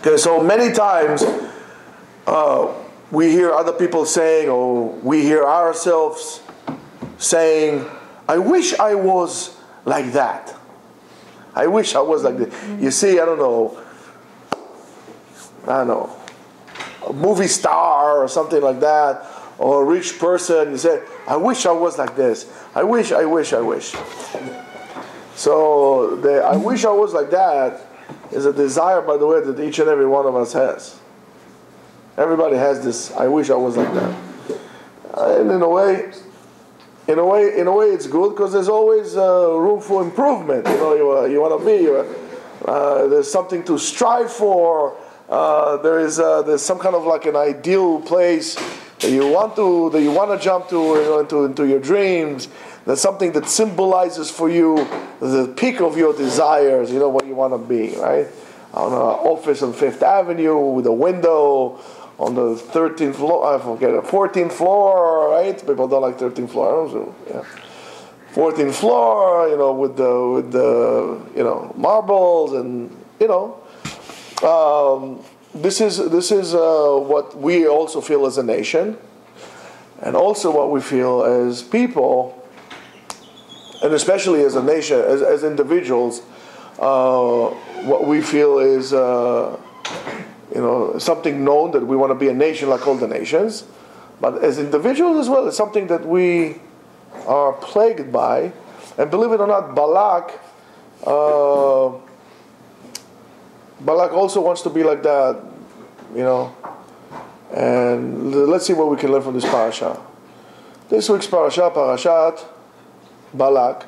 Okay, so many times we hear other people saying, or we hear ourselves saying, I wish I was like that. I wish I was like this. You see, I don't know, a movie star or something like that, or a rich person, you say, I wish I was like this. I wish. So the I wish I was like that is a desire, by the way, that each and every one of us has. Everybody has this, I wish I was like that. And in a way, it's good because there's always room for improvement. You want to be. There's something to strive for. There's some kind of like an ideal place that you want to jump to, into your dreams. There's something that symbolizes for you the peak of your desires. You know what you want to be, right? On an office on Fifth Avenue with a window on the 13th floor. I forget, 14th floor, right? People don't like 13th floor. So, yeah. 14th floor, with the marbles and this is what we also feel as a nation, and also what we feel as people, and especially as a nation, as individuals. What we feel is something known that we want to be a nation like all the nations, but as individuals as well, it's something that we are plagued by. And believe it or not, Balak also wants to be like that, And let's see what we can learn from this parasha. This week's parasha, Parashat Balak.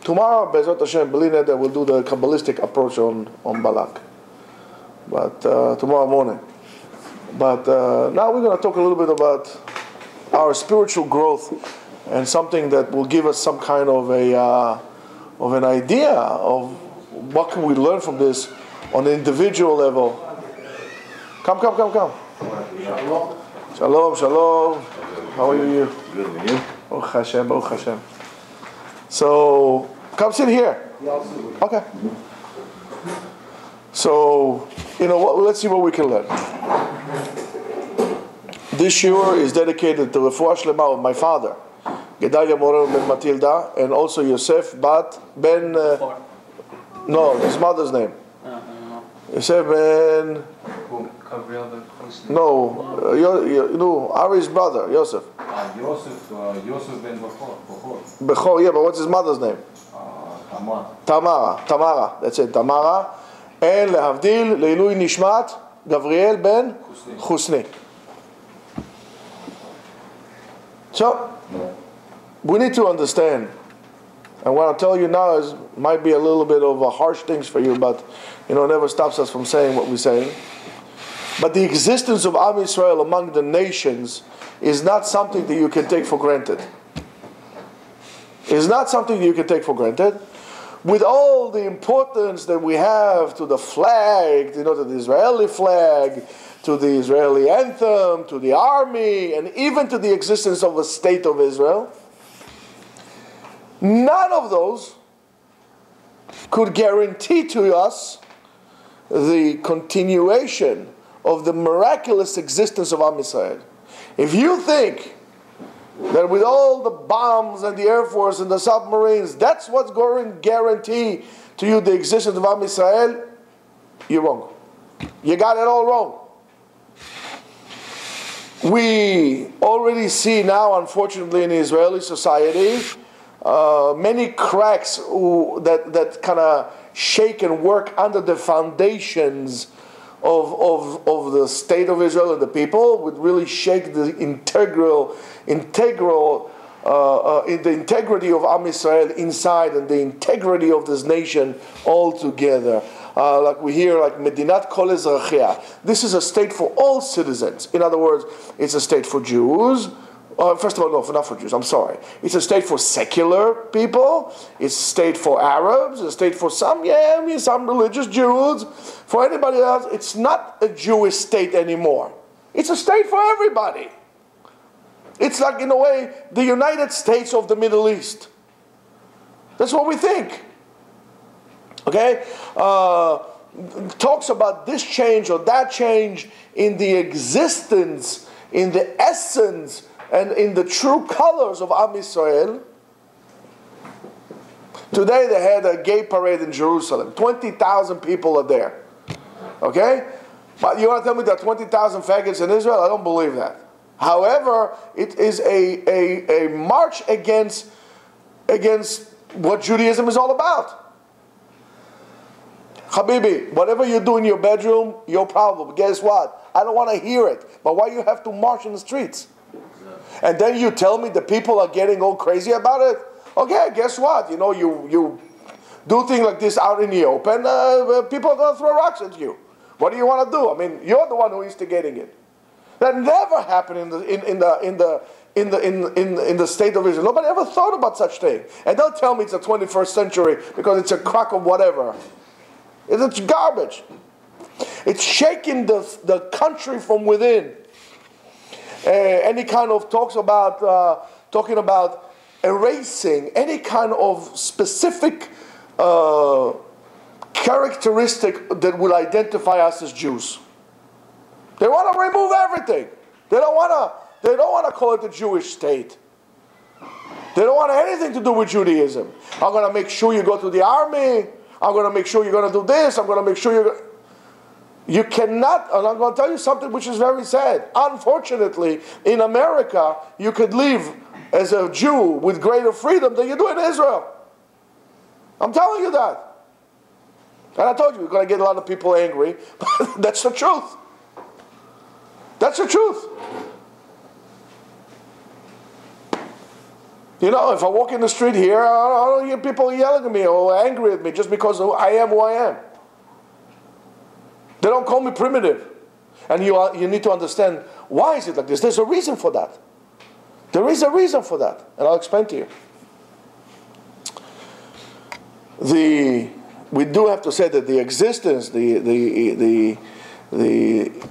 Tomorrow, Bezrat Hashem, Belinda will do the Kabbalistic approach on Balak. But tomorrow morning. But now we're going to talk a little bit about our spiritual growth and something that will give us some kind of an idea of what can we learn from this on an individual level. Come. Shalom. How are you? Good, and you? Baruch Hashem. So, come sit here. Okay. So, let's see what we can learn. This shiur is dedicated to Refuah Shlema of my father, Gedalia Morel ben Matilda, and also Yosef ben his mother's name. Yosef ben... Ari's brother, Yosef. Yosef ben Bechor, yeah, but what's his mother's name? Tamara, that's it, Tamara. And lehavdil, leilui nishmat, Gavriel ben Chusni. So, we need to understand, and what I'll tell you now might be a little bit of harsh things for you, but it never stops us from saying what we're saying. But the existence of Am Yisrael among the nations is not something that you can take for granted. It's not something that you can take for granted. With all the importance that we have to the flag, to the Israeli flag, to the Israeli anthem, to the army, and even to the existence of a state of Israel, none of those could guarantee to us the continuation of the miraculous existence of Am Yisrael. If you think that with all the bombs and the Air Force and the submarines, that's what's going to guarantee to you the existence of Am Yisrael, you're wrong. You got it all wrong. We already see now, unfortunately, in Israeli society, many cracks that kind of shake and work under the foundations of the state of Israel and the people, would really shake the the integrity of Am Yisrael inside and the integrity of this nation altogether. Like we hear, like Medinat Kol Ezrachia. This is a state for all citizens. In other words, it's a state for Jews. First of all, no, not for Jews, I'm sorry. It's a state for secular people. It's a state for Arabs. It's a state for some religious Jews. For anybody else, it's not a Jewish state anymore. It's a state for everybody. It's like, in a way, the United States of the Middle East. That's what we think. Okay? Talks about this change or that change in the existence, in the essence, and in the true colors of Am Yisrael. Today they had a gay parade in Jerusalem. 20,000 people are there. Okay? But you want to tell me there are 20,000 faggots in Israel? I don't believe that. However, it is a march against what Judaism is all about. Habibi, whatever you do in your bedroom, your problem. Guess what? I don't want to hear it. But why you have to march in the streets? And then you tell me the people are getting all crazy about it? Okay, guess what? You know, you do things like this out in the open, people are going to throw rocks at you. What do you want to do? I mean, you're the one who is instigating it. That never happened in the state of Israel. Nobody ever thought about such thing. And don't tell me it's the 21st century because it's a crock of whatever. It's garbage. It's shaking the country from within. Any kind of talking about erasing any kind of specific characteristic that will identify us as Jews. They want to remove everything. They don't want to call it the Jewish state. They don't want anything to do with Judaism. I'm going to make sure you go to the army. I'm going to make sure you're going to do this. I'm going to make sure you cannot, and I'm going to tell you something which is very sad. Unfortunately, in America, you could live as a Jew with greater freedom than you do in Israel. I'm telling you that. And I told you, you're going to get a lot of people angry, but that's the truth. That's the truth. You know, if I walk in the street here, I don't hear people yelling at me or angry at me just because I am who I am. They don't call me primitive. And you need to understand, why is it like this? There's a reason for that. There is a reason for that. And I'll explain to you. We do have to say that the existence, the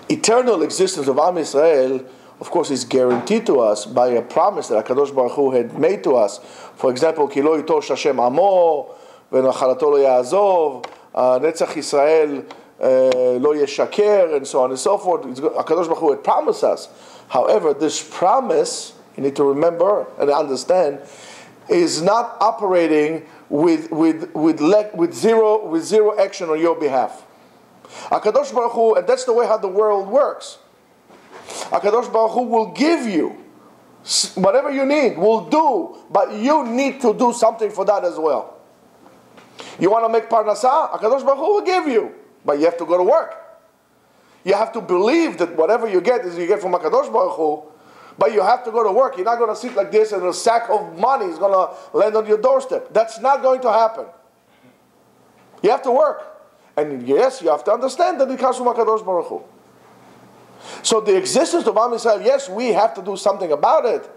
eternal existence of Am Yisrael, of course, is guaranteed to us by a promise that HaKadosh Baruch Hu had made to us. For example, Ki lo yitosh Hashem amo, v'nachalato lo ya'azov, Netzach Yisrael lo yeshaker, and so on and so forth. HaKadosh Baruch Hu had promised us. However, this promise, you need to remember and understand, is not operating with zero action on your behalf. HaKadosh Baruch Hu, and that's the way how the world works. HaKadosh Baruch Hu will give you whatever you need, will do, but you need to do something for that as well. You want to make parnasah? HaKadosh Baruch Hu will give you, but you have to go to work. You have to believe that whatever you get is you get from HaKadosh Baruch Hu, but you have to go to work. You're not going to sit like this and a sack of money is going to land on your doorstep. That's not going to happen. You have to work. And yes, you have to understand that it comes from HaKadosh Baruch Hu. So the existence of Am Yisrael, yes, we have to do something about it,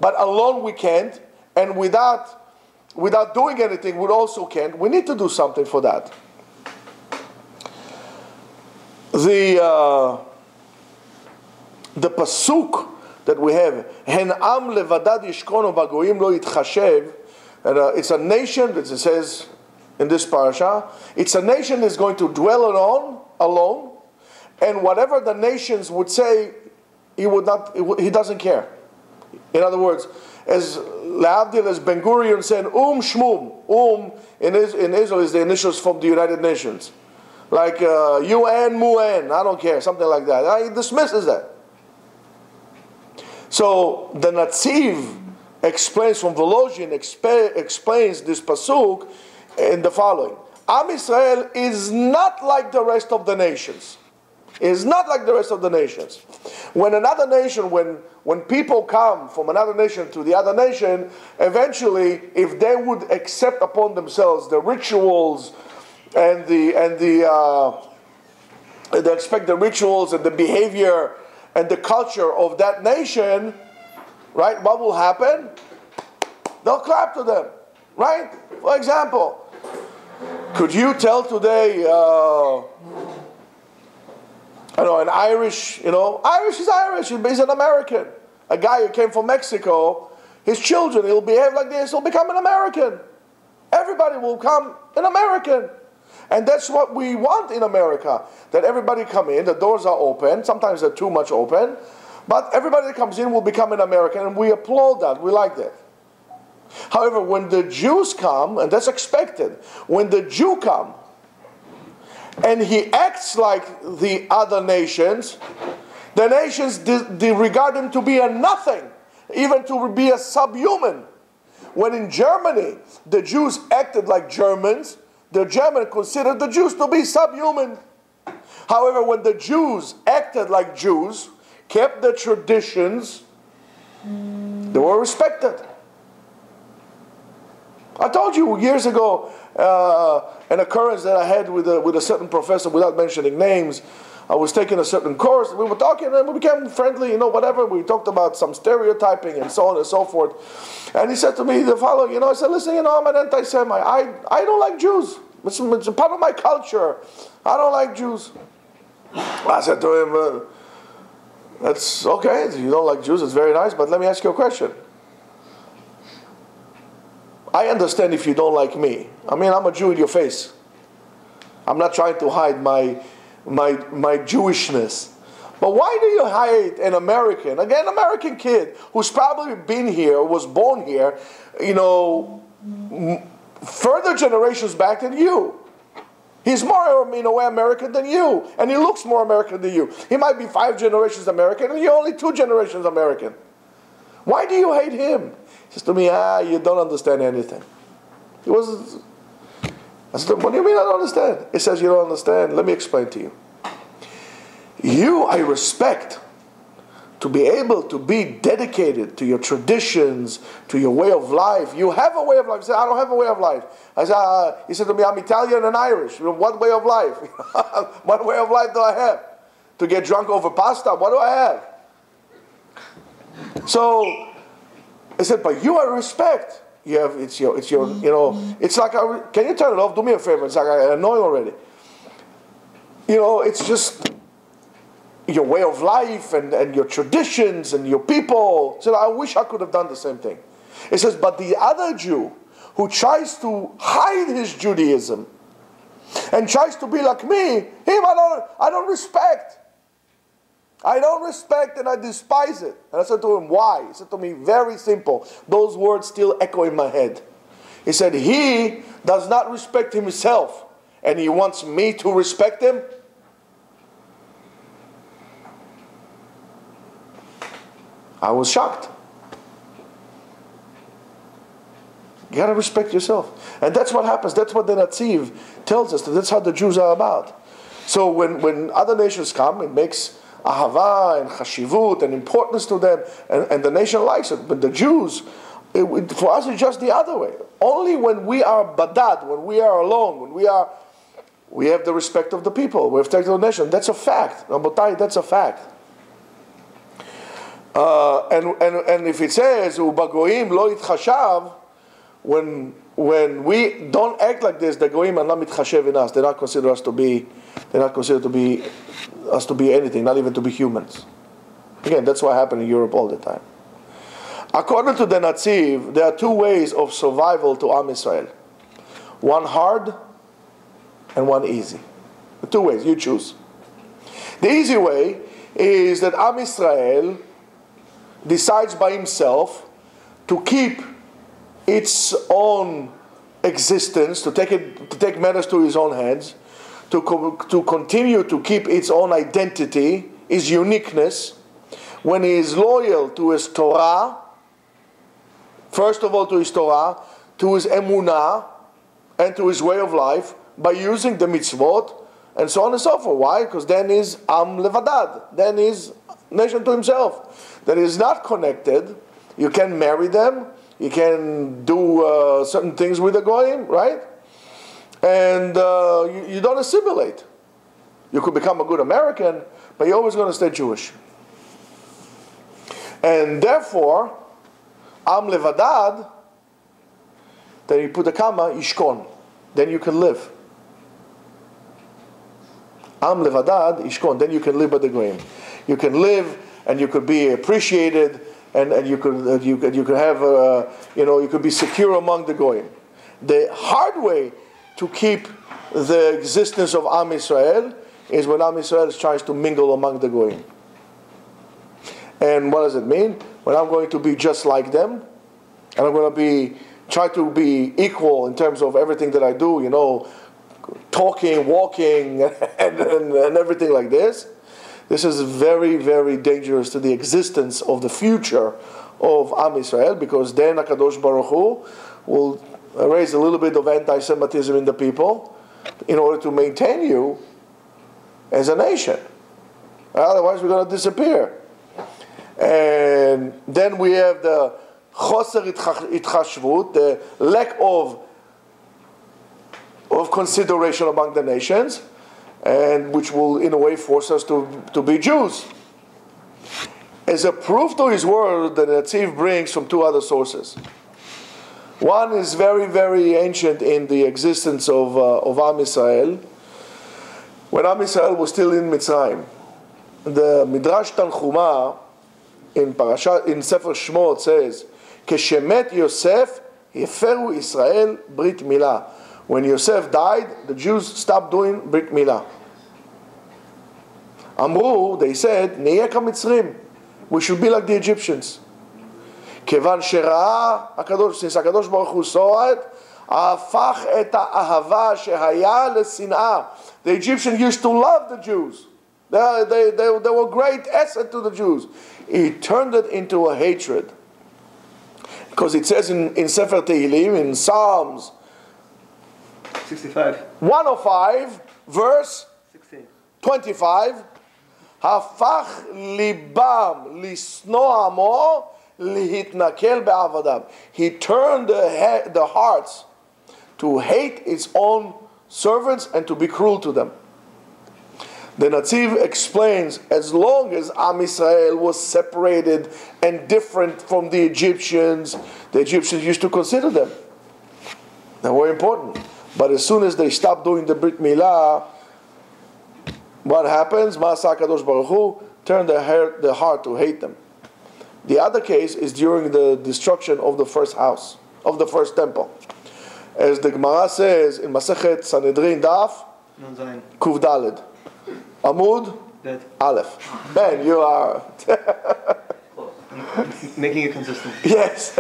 but alone we can't, and without doing anything, we also can't. We need to do something for that. The pasuk that we have, Hen am levadad yishkono v'goyim lo yitchashev, and it's a nation that it says in this parasha, it's a nation that's going to dwell alone, and whatever the nations would say, he doesn't care. In other words, as Le'avdil, as Ben Gurion said, Shmum, in Israel is the initials from the United Nations. Like UN, Mu'en, I don't care, something like that. He dismisses that. So the Netziv explains from Volozhin, explains this pasuk in the following. Am Yisrael is not like the rest of the nations. Is not like the rest of the nations. When another nation, when people come from another nation to the other nation, eventually, if they would accept upon themselves the rituals and they expect the rituals and the behavior and the culture of that nation, right? What will happen? They'll clap to them, right? For example, could you tell today? An Irish, Irish is Irish, he's an American. A guy who came from Mexico, his children, he'll behave like this, he'll become an American. Everybody will become an American. And that's what we want in America, that everybody come in, the doors are open, sometimes they're too much open, but everybody that comes in will become an American, and we applaud that, we like that. However, when the Jews come, and that's expected, when the Jew come, and he acts like the other nations, the nations regard him to be a nothing, even to be a subhuman. When in Germany, the Jews acted like Germans, the Germans considered the Jews to be subhuman. However, when the Jews acted like Jews, kept the traditions, they were respected. I told you years ago an occurrence that I had with a certain professor, without mentioning names. I was taking a certain course, we were talking, and we became friendly, whatever. We talked about some stereotyping and so on and so forth. And he said to me the following, I said, listen, I'm an anti-Semite. I don't like Jews. It's a part of my culture. I don't like Jews. I said to him, that's okay, you don't like Jews, it's very nice, but let me ask you a question. I understand if you don't like me. I'm a Jew in your face. I'm not trying to hide my Jewishness. But why do you hide an American, again, American kid, who's probably been here, was born here, further generations back than you? He's more, in a way, American than you. And he looks more American than you. He might be 5 generations American, and you're only 2 generations American. Why do you hate him? He says to me, you don't understand anything. I said, what do you mean I don't understand? He says, you don't understand. Let me explain to you. You, I respect to be able to be dedicated to your traditions, to your way of life. You have a way of life. He said, I don't have a way of life. I said, he said to me, I'm Italian and Irish. What way of life? What way of life do I have? To get drunk over pasta? What do I have? So, I said, but you I respect. You have, it's your, it's like, can you turn it off? Do me a favor. It's like I annoy already. It's just your way of life and your traditions and your people. So I wish I could have done the same thing. It says, but the other Jew who tries to hide his Judaism and tries to be like me, him I don't respect. I don't respect and I despise it. And I said to him, why? He said to me, very simple. Those words still echo in my head. He said, he does not respect himself and he wants me to respect him. I was shocked. You got to respect yourself. And that's what happens. That's what the Netziv tells us. That's how the Jews are about. So when other nations come, it makes ahava and chashivut and importance to them, and the nation likes it. But the Jews, for us, it's just the other way. Only when we are badad, when we are alone, when we have the respect of the people, we have respect of the nation. That's a fact. Rabotai, that's a fact. And if it says ubagoim lo itchashav, when we don't act like this, the goyim are not mitchashev in us. They're not considered us to be anything, not even to be humans. Again, that's what happened in Europe all the time. According to the Netziv, there are 2 ways of survival to Am Yisrael. One hard and one easy. The 2 ways, you choose. The easy way is that Am Yisrael decides by himself to keep its own existence, to take matters to his own hands, to continue to keep its own identity, his uniqueness, when he is loyal to his Torah, first of all to his Torah, to his emunah, and to his way of life, by using the mitzvot, and so on and so forth. Why? Because then he's Am Levadad, then he's nation to himself. That is not connected. You can marry them, you can do certain things with the goyim, right? And you don't assimilate. You could become a good American, but you're always going to stay Jewish. And therefore, Am Levadad, then you put a comma, Yishkon. Then you can live. Am Levadad, Yishkon. Then you can live by the goyim. You can live, and you could be appreciated, and you could have you could be secure among the goyim. The hard way to keep the existence of Am Yisrael is when Am Yisrael tries to mingle among the Goyim. And what does it mean? When I'm going to be just like them, and I'm going to try to be equal in terms of everything that I do, talking, walking, and everything like this. This is very, very dangerous to the existence of the future of Am Yisrael, because then HaKadosh Baruch Hu will raise a little bit of anti-Semitism in the people in order to maintain you as a nation. Otherwise we're going to disappear. And then we have the choser itchashvut, the lack of consideration among the nations, and which will in a way force us to be Jews. As a proof to his word, the Netziv brings from two other sources. One is very, very ancient in the existence of Am Yisrael. When Am Yisrael was still in Mitzrayim, the Midrash Tanchuma in Sefer Shmot says, "Keshemet Yosef yeferu Israel brit milah." When Yosef died, the Jews stopped doing brit milah. Amru, they said, "Niyeh kamitzrim." We should be like the Egyptians. Kevan shera'a, since HaKadosh Baruch Hu saw it, apach et ha'ahava shehaya lesin'ah. The Egyptians used to love the Jews. They were great asset to the Jews. He turned it into a hatred. Because it says in Sefer Tehillim, in Psalms 65. 105, verse 16. 25, Hafach libam lisno amo lihitnakel be'avadav. He turned the hearts to hate its own servants and to be cruel to them. The Netziv explains, as long as Am Yisrael was separated and different from the Egyptians used to consider them. They were important. But as soon as they stopped doing the Brit Milah, what happens? Ma'aseh HaKadosh Baruch Hu turned their heart to hate them. The other case is during the destruction of the first house, of the first temple. As the Gemara says in Masechet Sanhedrin Daf, Kuf Daled, Amud Aleph. Man, you are making it consistent. Yes.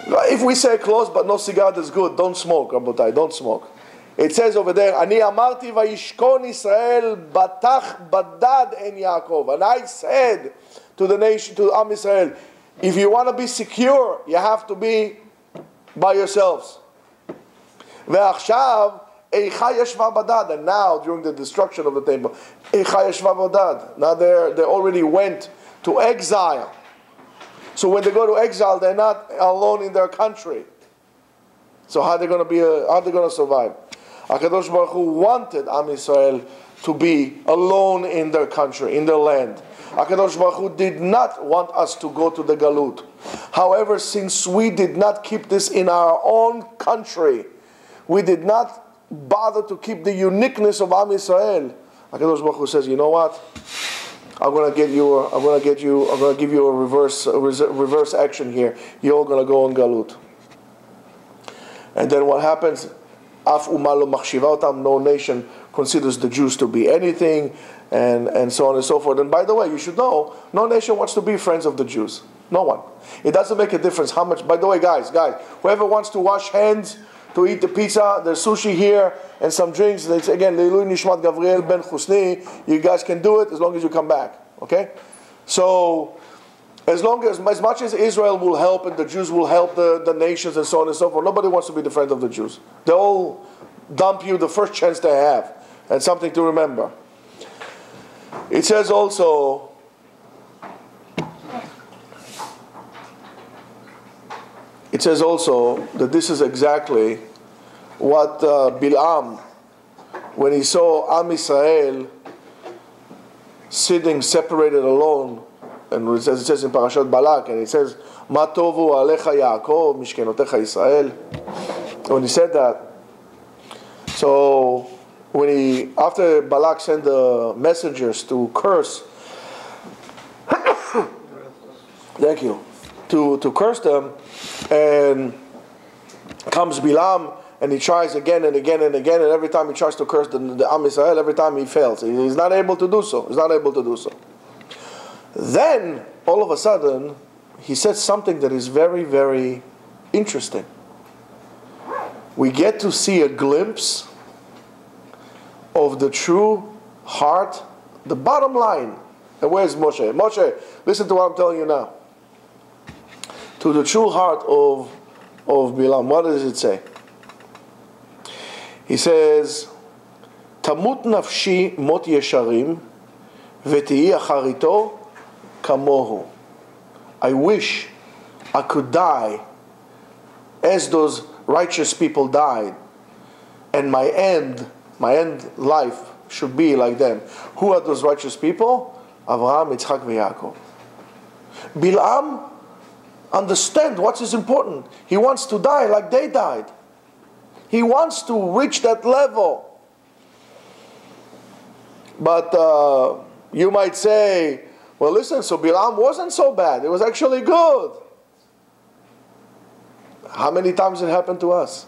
If we say close but no cigar, that's good. Don't smoke, Rabotai. Don't smoke. It says over there, Ani amarti vayishkon Israel batach badad en Yaakov. And I said to the nation, to Am Yisrael, if you want to be secure, you have to be by yourselves. Ve'achshav eicha yeshva badad. And now, during the destruction of the temple, eicha yeshva badad. Now they already went to exile. So when they go to exile, they're not alone in their country. So how are they going to survive? HaKadosh Baruch Hu wanted Am Yisrael to be alone in their country, in their land. HaKadosh Baruch Hu did not want us to go to the Galut. However, since we did not keep this in our own country, we did not bother to keep the uniqueness of Am Yisrael, HaKadosh Baruch Hu says, you know what? I'm going to give you a reverse action here. You're all going to go on Galut. And then what happens? Af umah lo machshiva otam. No nation considers the Jews to be anything, and so on and so forth. And by the way, you should know, no nation wants to be friends of the Jews. No one. It doesn't make a difference how much. By the way, guys, whoever wants to wash hands, to eat the pizza, there's sushi here, and some drinks. It's, again, Leilui Nishmat Gavriel Ben Chusni. You guys can do it as long as you come back. Okay? So, as much as Israel will help and the Jews will help the nations and so on and so forth, nobody wants to be the friend of the Jews. They'll dump you the first chance they have. And something to remember. It says also, that this is exactly what Bilam, when he saw Am Yisrael sitting separated alone, and it says in Parashat Balak, and it says, Ma tovu alecha Yaakov, mishkenotecha Yisrael. When he said that, so after Balak sent the messengers to curse, thank you, to curse them, and comes Bilam and he tries again and again and again, and every time he tries to curse the Am Yisrael, every time he fails. He's not able to do so. He's not able to do so. Then, all of a sudden, he says something that is very, very interesting. We get to see a glimpse of the true heart, the bottom line. And where's Moshe? Moshe, listen to what I'm telling you now. To the true heart of Bilam. What does it say? He says, Tamut nafshi mot yesharim v'tihi acharito kamohu. I wish I could die as those righteous people died, and my end life should be like them. Who are those righteous people? Avraham, Yitzchak, Yaakov. Bilam understand what is important. He wants to die like they died. He wants to reach that level. But you might say, well, listen, so Bilam wasn't so bad. It was actually good. How many times it happened to us?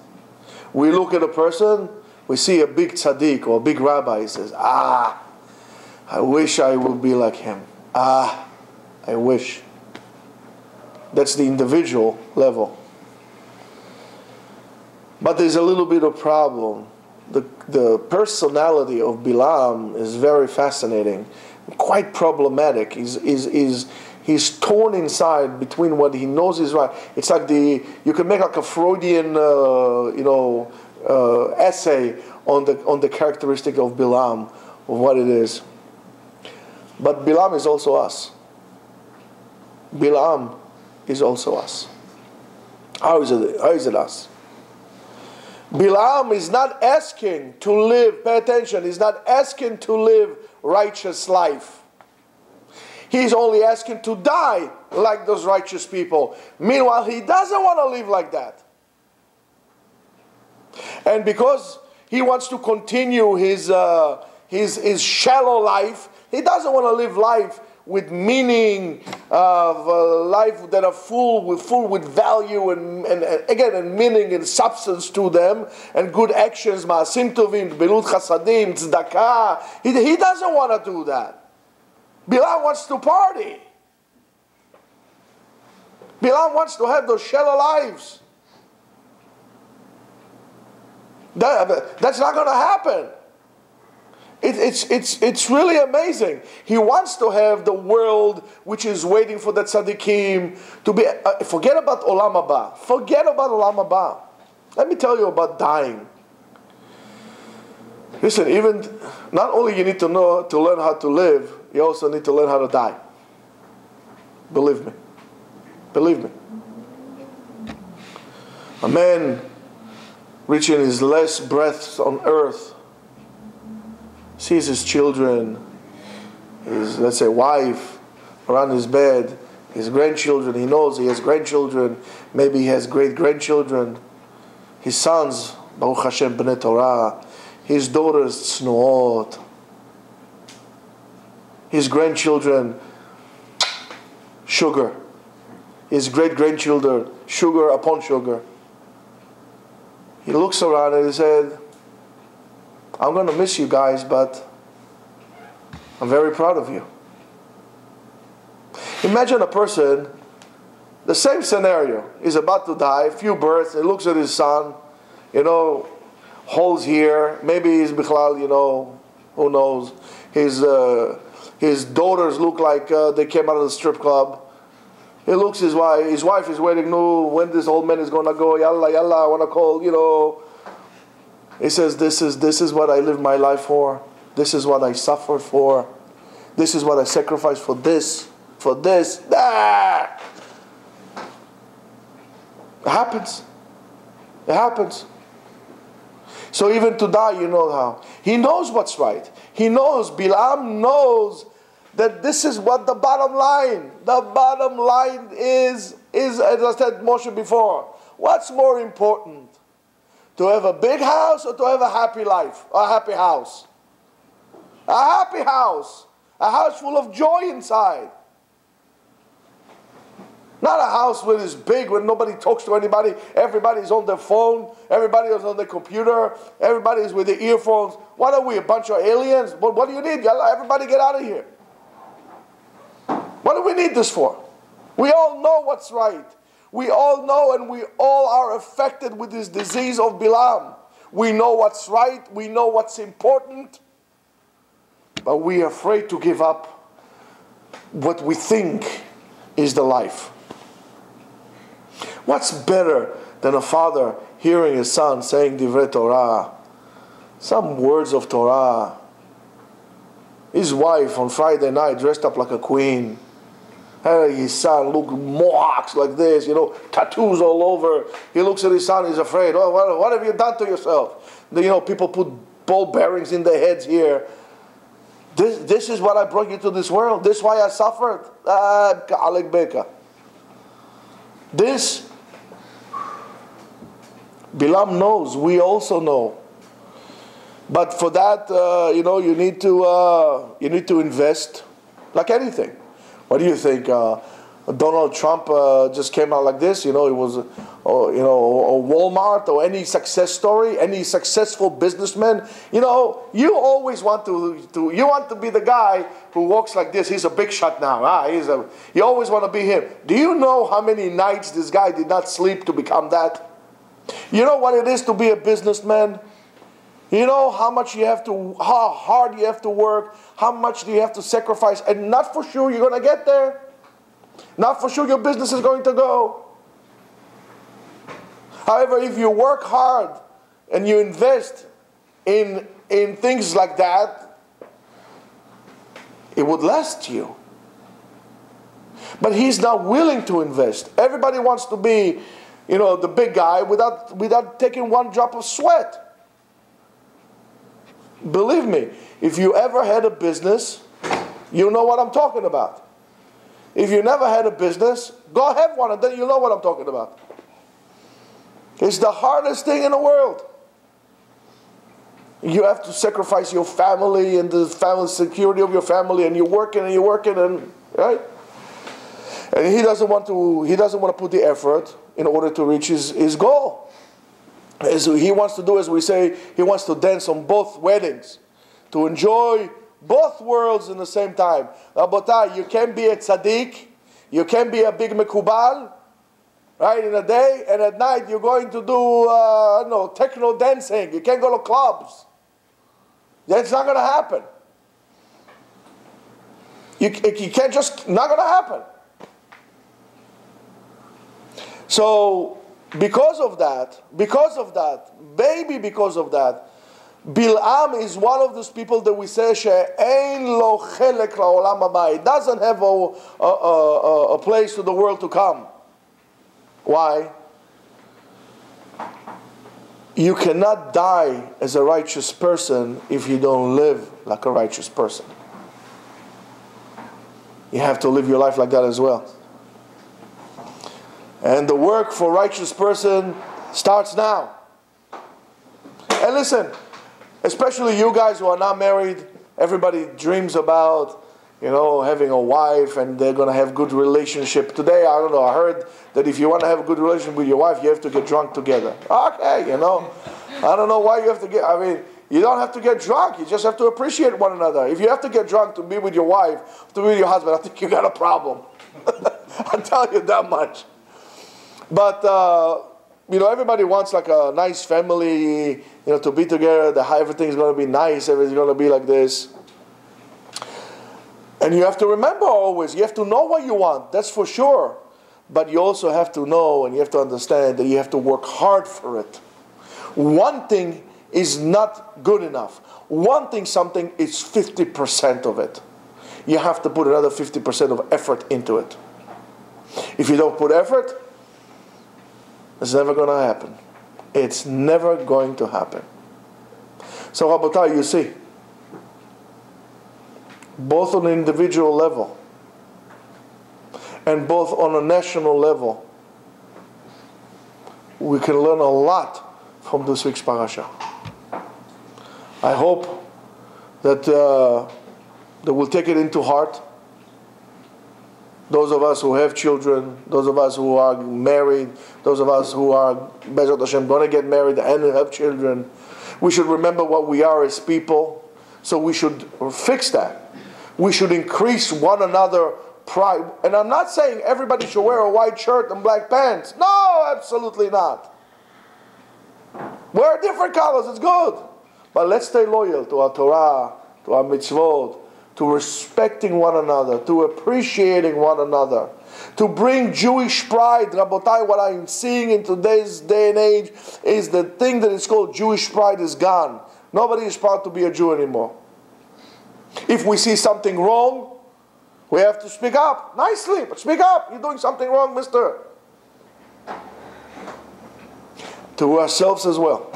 We look at a person, we see a big tzaddik or a big rabbi. He says, I wish I would be like him. I wish. That's the individual level. But there's a little bit of problem. The personality of Bilam is very fascinating, quite problematic. He's torn inside between what he knows is right. It's like you can make like a Freudian essay on the characteristic of Bilam, of what it is. But Bilam is also us. Bilam is also us. How is it us? Bilam is not asking to live, pay attention, he's not asking to live righteous life. He's only asking to die like those righteous people. Meanwhile, he doesn't want to live like that. And because he wants to continue his shallow life, he doesn't want to live life with meaning, of life that are full with value and meaning and substance to them, and good actions, ma'asim tovim, belut chasadim, tzedakah. He doesn't want to do that. Bilam wants to party. Bilam wants to have those shallow lives. That's not going to happen. It's really amazing. He wants to have the world which is waiting for the tzaddikim to be. Forget about olam haba. Forget about olam haba. Let me tell you about dying. Listen, even not only you need to learn how to live, you also need to learn how to die. Believe me. Believe me. A man reaching his last breaths on earth sees his children, his, let's say, wife around his bed, his grandchildren. He knows he has grandchildren. Maybe he has great-grandchildren. His sons, Baruch Hashem, Bnei Torah. His daughters, Tznuot. His grandchildren, sugar. His great-grandchildren, sugar upon sugar. He looks around and he said, I'm going to miss you guys, but I'm very proud of you. Imagine a person, the same scenario. He's about to die, few births, he looks at his son, holes here, maybe he's bichlal, who knows. His daughters look like they came out of the strip club. He looks his wife is waiting, no, when this old man is going to go, yalla, I want to call, He says, this is what I live my life for. This is what I suffered for. This is what I sacrificed for this. Ah! It happens. It happens. So even to die, you know how. He knows what's right. He knows, Bilam knows that this is what the bottom line. The bottom line is as I said Moshe before, what's more important? To have a big house or to have a happy life? Or a happy house? A happy house. A house full of joy inside. Not a house where it's big, where nobody talks to anybody. Everybody's on their phone. Everybody is on their computer. Everybody's with their earphones. What are we, a bunch of aliens? What do you need? Everybody get out of here. What do we need this for? We all know what's right. We all know, and we all are affected with this disease of Bilam. We know what's right. We know what's important. But we are afraid to give up what we think is the life. What's better than a father hearing his son saying Divrei Torah, some words of Torah? His wife on Friday night dressed up like a queen. His son look mohawks like this, tattoos all over. He looks at his son, he's afraid. Oh, what have you done to yourself? People put ball bearings in their heads here. This is what I brought you to this world. This is why I suffered. This, Bilam knows. We also know. But for that, you need to invest, like anything. What do you think? Donald Trump just came out like this. It was, or Walmart, or any success story, any successful businessman. You always want to be the guy who walks like this. He's a big shot now. You always want to be him. Do you know how many nights this guy did not sleep to become that? You know what it is to be a businessman? You know how hard you have to work, how much do you have to sacrifice, and not for sure you're going to get there. Not for sure your business is going to go. However, if you work hard and you invest in things like that, it would last you. But he's not willing to invest. Everybody wants to be, the big guy without taking one drop of sweat. Believe me, if you ever had a business, you know what I'm talking about. If you never had a business, go have one and then you know what I'm talking about. It's the hardest thing in the world. You have to sacrifice your family and the family security of your family, and you're working, and right? And he doesn't want to put the effort in order to reach his goal. As he wants to do, as we say, he wants to dance on both weddings, to enjoy both worlds in the same time. Rabotai, you can be a tzaddik, you can be a big mekubal, right, in a day, and at night you're going to do, techno dancing. You can't go to clubs. That's not going to happen. You can't just, not going to happen. So, because of that, Bilam is one of those people that we say she'ein lo chelek la'olam haba. It doesn't have a place to the world to come. Why? You cannot die as a righteous person if you don't live like a righteous person. You have to live your life like that as well. And the work for a righteous person starts now. And listen, especially you guys who are not married, everybody dreams about, having a wife and they're going to have good relationship. Today, I heard that if you want to have a good relationship with your wife, you have to get drunk together. Okay, I don't know why you have to you don't have to get drunk. You just have to appreciate one another. If you have to get drunk to be with your wife, to be with your husband, I think you got a problem. I'll tell you that much. But, everybody wants like a nice family, to be together. Everything's going to be nice. Everything's going to be like this. And you have to remember always, you have to know what you want. That's for sure. But you also have to know and you have to understand that you have to work hard for it. One thing is not good enough. Something is 50% of it. You have to put another 50% of effort into it. If you don't put effort, it's never going to happen. It's never going to happen. So, Rabotai, you see, both on an individual level and both on a national level, we can learn a lot from this week's parasha. I hope that we'll take it into heart Those of us who have children, those of us who are married, those of us who are, Bezrat Hashem, going to get married and have children, we should remember what we are as people. So we should fix that. We should increase one another pride. And I'm not saying everybody should wear a white shirt and black pants. No, absolutely not. Wear different colors, it's good. But let's stay loyal to our Torah, to our mitzvot, to respecting one another, to appreciating one another, to bring Jewish pride. Rabotai, what I'm seeing in today's day and age is the thing that is called Jewish pride is gone. Nobody is proud to be a Jew anymore. If we see something wrong, we have to speak up. Nicely, but speak up. You're doing something wrong, mister. To ourselves as well.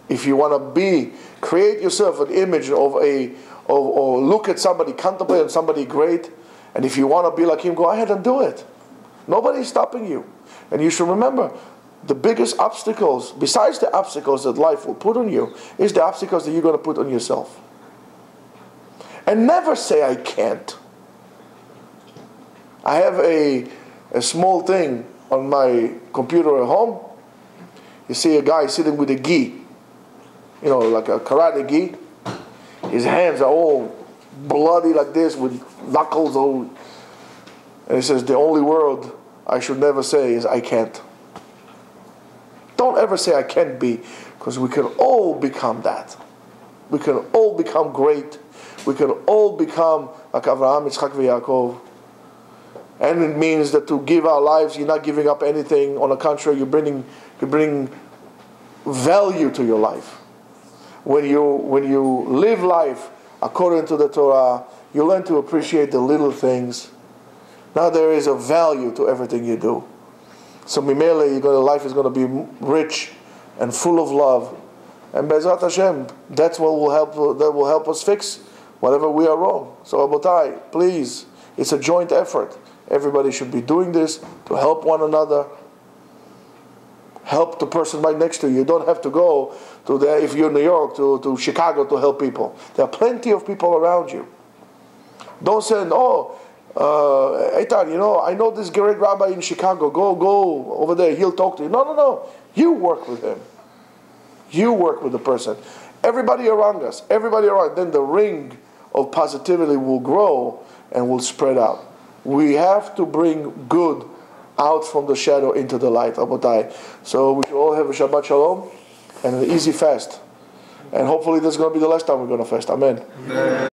If you want to create yourself an image of or look at somebody, contemplate on somebody great, and if you want to be like him, go ahead and do it. Nobody's stopping you. And you should remember, the biggest obstacles, besides the obstacles that life will put on you, is the obstacles that you're going to put on yourself. And never say, I can't. I have a small thing on my computer at home. You see a guy sitting with a gi, like a karate gi. His hands are all bloody like this with knuckles. And he says, the only word I should never say is I can't. Don't ever say I can't be, because we can all become that. We can all become great. We can all become like Avraham, Yitzchak, and Yaakov. And it means that to give our lives, you're not giving up anything. On the contrary, you bring value to your life. When you live life according to the Torah, you learn to appreciate the little things. Now there is a value to everything you do. So Mimele, life is going to be rich and full of love. And Bezrat Hashem, that's what will help us fix whatever we are wrong. So Abotai, please, it's a joint effort. Everybody should be doing this to help one another. Help the person right next to you. You don't have to go if you're in New York, to Chicago to help people. There are plenty of people around you. Don't say, Eitan, I know this great rabbi in Chicago. Go over there. He'll talk to you. No. You work with him. You work with the person. Everybody around us. Then the ring of positivity will grow and will spread out. We have to bring good out from the shadow into the light, Abotai. So we should all have a Shabbat Shalom and an easy fast. And hopefully this is going to be the last time we're going to fast. Amen.